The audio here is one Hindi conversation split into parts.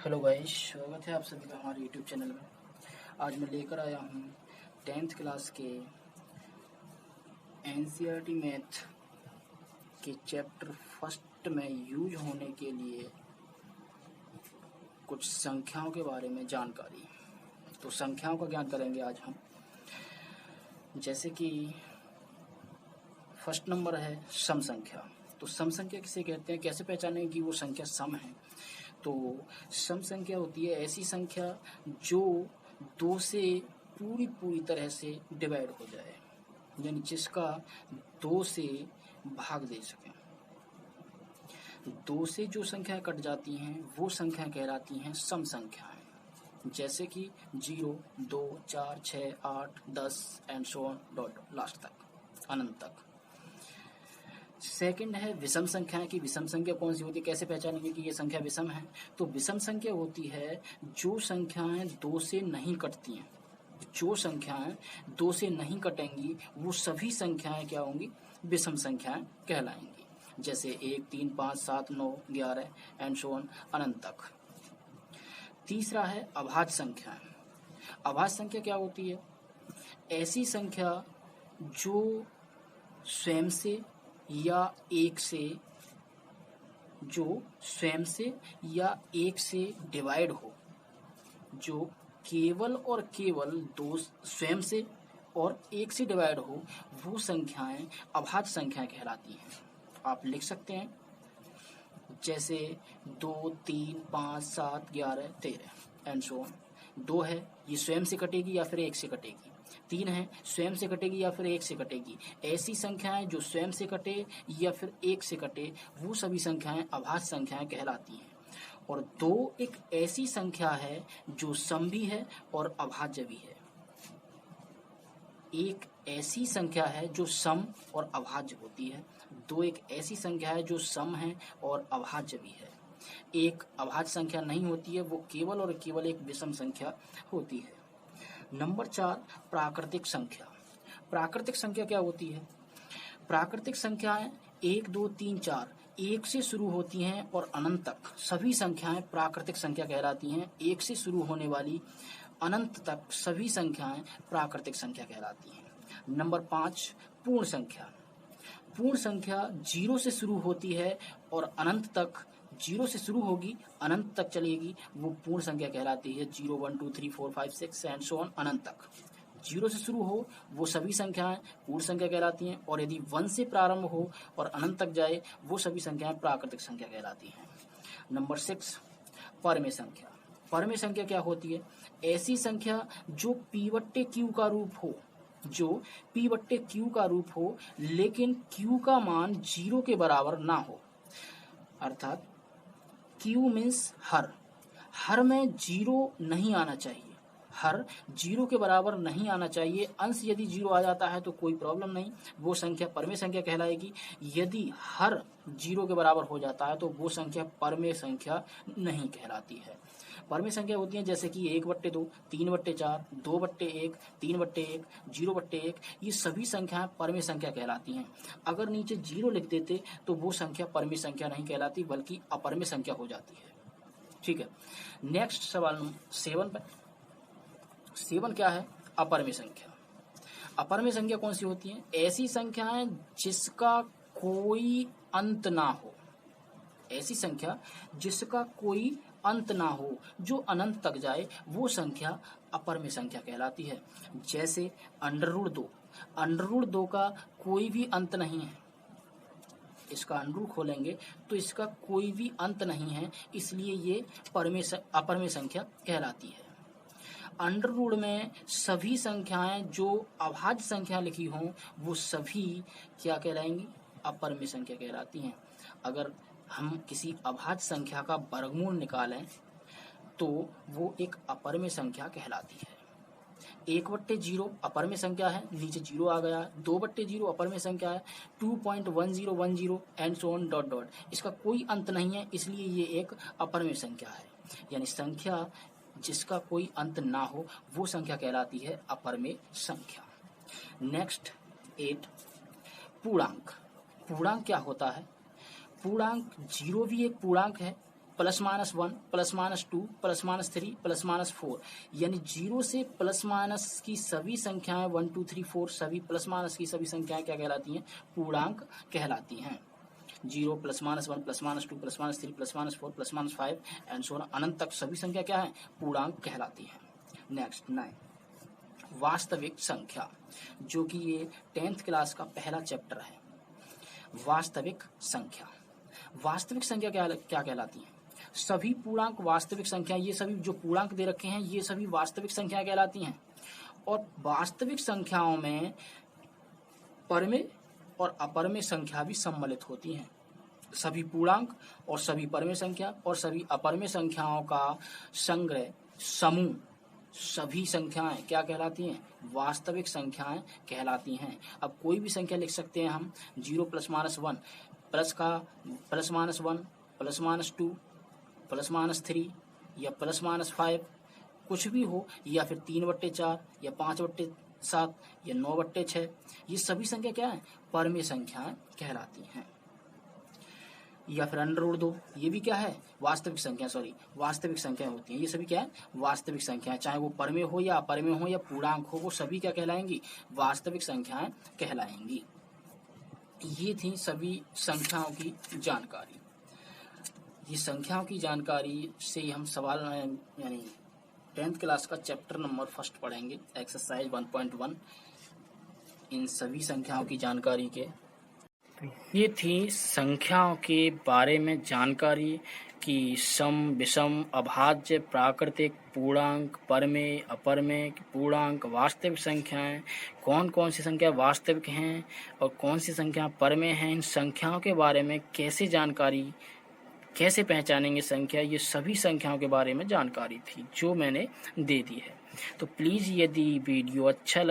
हेलो गाइस, स्वागत है आप सभी का हमारे यूट्यूब चैनल में। आज मैं लेकर आया हूँ 10th क्लास के एनसीईआरटी मैथ के चैप्टर फर्स्ट में यूज होने के लिए कुछ संख्याओं के बारे में जानकारी। तो संख्याओं का ज्ञान करेंगे आज हम। जैसे कि फर्स्ट नंबर है सम संख्या। तो सम संख्या किसे कहते हैं, कैसे पहचानें कि वो संख्या सम है। तो सम संख्या होती है ऐसी संख्या जो दो से पूरी तरह से डिवाइड हो जाए, यानी जिसका दो से भाग दे सकें। दो से जो संख्या कट जाती हैं वो संख्या कहलाती हैं सम संख्याएं। जैसे कि 0, 2, 4, 6, 8, 10 and so on dot last तक, अनंत तक। सेकंड है विषम संख्याएं। की विषम संख्या कौन सी होती है, कैसे पहचानेंगे कि ये संख्या विषम है। तो विषम संख्या होती है जो संख्याएं दो से नहीं कटती हैं। जो संख्याएं दो से नहीं कटेंगी वो सभी संख्याएं क्या होंगी, विषम संख्याएं कहलाएंगी। जैसे 1, 3, 5, 7, 9, 11 एंड सो ऑन अनंत तक। तीसरा है अभाज्य संख्याएं। अभाज्य संख्या क्या होती है, ऐसी संख्या जो स्वयं से या एक से डिवाइड हो, जो केवल और केवल दो स्वयं से और एक से डिवाइड हो, वो संख्याएं अभाज्य संख्याएं कहलाती हैं। आप लिख सकते हैं जैसे 2, 3, 5, 7, 11, 13 एंड सो ऑन। 2 है ये स्वयं से कटेगी या फिर एक से कटेगी। 3 है स्वयं से कटेगी या फिर एक से कटेगी। ऐसी संख्याएं जो स्वयं से कटे या फिर एक से कटे वो सभी संख्याएं अभाज्य संख्याएं कहलाती हैं। और 2 एक ऐसी संख्या है जो सम भी है और अभाज्य भी है। एक ऐसी संख्या है जो सम और अभाज्य होती है। 2 एक ऐसी संख्या है जो सम है और अभाज्य भी है। एक अभाज्य संख्या नहीं होती है, वो केवल और केवल एक विषम संख्या होती है। नंबर 4 प्राकृतिक संख्या। प्राकृतिक संख्या क्या होती है, प्राकृतिक संख्याएं 1, 2, 3, 4 एक से शुरू होती हैं और अनंत तक सभी संख्याएं प्राकृतिक संख्या कहलाती हैं। एक से शुरू होने वाली अनंत तक सभी संख्याएं प्राकृतिक संख्या कहलाती हैं। नंबर 5 पूर्ण संख्या। पूर्ण संख्या 0 से शुरू होती है और अनंत तक, 0 से शुरू होगी अनंत तक चलेगी, वो पूर्ण संख्या कहलाती है। 0, 1, 2, 3, 4, 5, 6 एंड सो ऑन अनंत तक 0 से शुरू हो वो सभी संख्याएं पूर्ण संख्या कहलाती हैं। और यदि 1 से प्रारंभ हो और अनंत तक जाए वो सभी संख्याएं प्राकृतिक संख्या कहलाती हैं। नंबर 6 परमेय संख्या। परमेय संख्या क्या होती है, ऐसी संख्या जो P/Q का रूप हो, जो P/Q का रूप हो लेकिन Q का मान 0 के बराबर ना हो। अर्थात Q मीन्स हर में 0 नहीं आना चाहिए, हर 0 के बराबर नहीं आना चाहिए। अंश यदि 0 आ जाता है तो कोई प्रॉब्लम नहीं, वो संख्या परमेय संख्या कहलाएगी। यदि हर 0 के बराबर हो जाता है तो वो संख्या परमेय संख्या नहीं कहलाती है। परमेय संख्या होती है जैसे कि 1/2, 3/4, 2/1, 3/1, 0/1, ये सभी संख्याएं परमेय संख्या कहलाती हैं। अगर नीचे 0 लिख देते तो वो संख्या परमेय संख्या नहीं कहलाती बल्कि अपरमेय संख्या हो जाती है। ठीक है, नेक्स्ट सवाल 7 पे। 7 क्या है, अपरमेय संख्या। अपरमेय संख्या कौन सी होती है, ऐसी संख्याएं जिसका कोई अंत ना हो। ऐसी संख्या जिसका कोई अंत ना हो, जो अनंत तक जाए, वो संख्या अपरमेय संख्या कहलाती है। जैसे √2, √2 का कोई भी अंत नहीं है। इसका अंडरूट खोलेंगे तो इसका कोई भी अंत नहीं है, इसलिए ये अपरमेय संख्या कहलाती है। अंडररूट में सभी संख्याएं जो अभाज्य संख्या लिखी हों वो सभी क्या कहलाएंगी, अपरमेय संख्या कहलाती हैं। अगर हम किसी अभाज्य संख्या का वर्गमूल निकालें तो वो एक अपरमेय संख्या कहलाती है। 1/0 अपरमेय संख्या है, नीचे 0 आ गया। 2/0 अपरमेय संख्या है, 2.1010 and so on dot dot, इसका कोई अंत नहीं है, इसलिए ये एक अपरमेय संख्या है। यानी संख्या जिसका कोई अंत ना हो वो संख्या कहलाती है अपरमेय संख्या। नेक्स्ट 8 पूर्णांक। पूर्णांक क्या होता है, पूर्णांक 0 भी एक पूर्णांक है +-1 +-2 +-3 +-4, यानी 0 से प्लस माइनस की सभी संख्याएं 1 2 3 4 सभी प्लस माइनस की सभी संख्याएं क्या कहलाती हैं? पूर्णांक कहलाती हैं। 0 +-1 +-2 +-3 +-4 +-5 एंड सो ऑन अनंत तक सभी संख्या क्या है? पूर्णांक कहलाती हैं। नेक्स्ट 9 वास्तविक संख्या, जो कि ये 10th क्लास का पहला चैप्टर है। वास्तविक संख्या, वास्तविक संख्या क्या कहलाती है? सभी पूर्णांक वास्तविक संख्या, ये सभी जो पूर्णांक दे रखे हैं ये सभी वास्तविक संख्या कहलाती हैं। और वास्तविक संख्याओं में परमेय और अपरमेय संख्या भी सम्मिलित होती हैं। सभी पूर्णांक और सभी परमेय संख्या और सभी अपरमेय संख्याओं का संग्रह समूह सभी संख्याएं क्या कहलाती हैं? वास्तविक संख्याएं कहलाती हैं। अब कोई भी संख्या लिख सकते हैं हम, 0 +-1 +-1 +-2 +-3 या +-5 कुछ भी हो, या फिर 3/4 या 5/7 या 9/6, ये सभी संख्या क्या है? परमेय संख्याएं कहलाती हैं। या फिर √2, ये भी क्या है? वास्तविक संख्या, वास्तविक संख्या होती है। ये सभी क्या है? वास्तविक संख्याएं, चाहे वो परमेय हो या अपरमेय हो या पूर्णांक हो, वो सभी क्या कहलाएंगी? वास्तविक संख्याएं कहलाएंगी। ये थी सभी संख्याओं की जानकारी। ये संख्याओं की जानकारी से हम सवाल यानी 10th क्लास का चैप्टर नंबर 1 पढ़ेंगे, एक्सरसाइज 1.1 इन सभी संख्याओं की जानकारी के। ये थी संख्याओं के बारे में जानकारी कि सम, विषम, अभाज्य, प्राकृतिक, पूर्णांक, परमेय, अपरमेय, पूर्णांक, वास्तविक संख्याएं, कौन कौन सी संख्या वास्तविक हैं और कौन सी संख्या परमेय हैं। इन संख्याओं के बारे में कैसे जानकारी, कैसे पहचानेंगे संख्या, ये सभी संख्याओं के बारे में जानकारी थी जो मैंने दे दी है। तो प्लीज़ यदि वीडियो अच्छा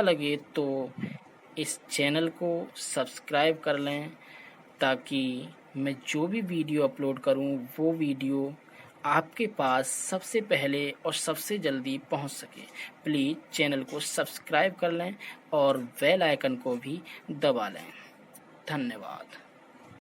लगे तो इस चैनल को सब्सक्राइब कर लें, ताकि मैं जो भी वीडियो अपलोड करूं वो वीडियो आपके पास सबसे पहले और सबसे जल्दी पहुंच सके। प्लीज़ चैनल को सब्सक्राइब कर लें और बेल आइकन को भी दबा लें। धन्यवाद।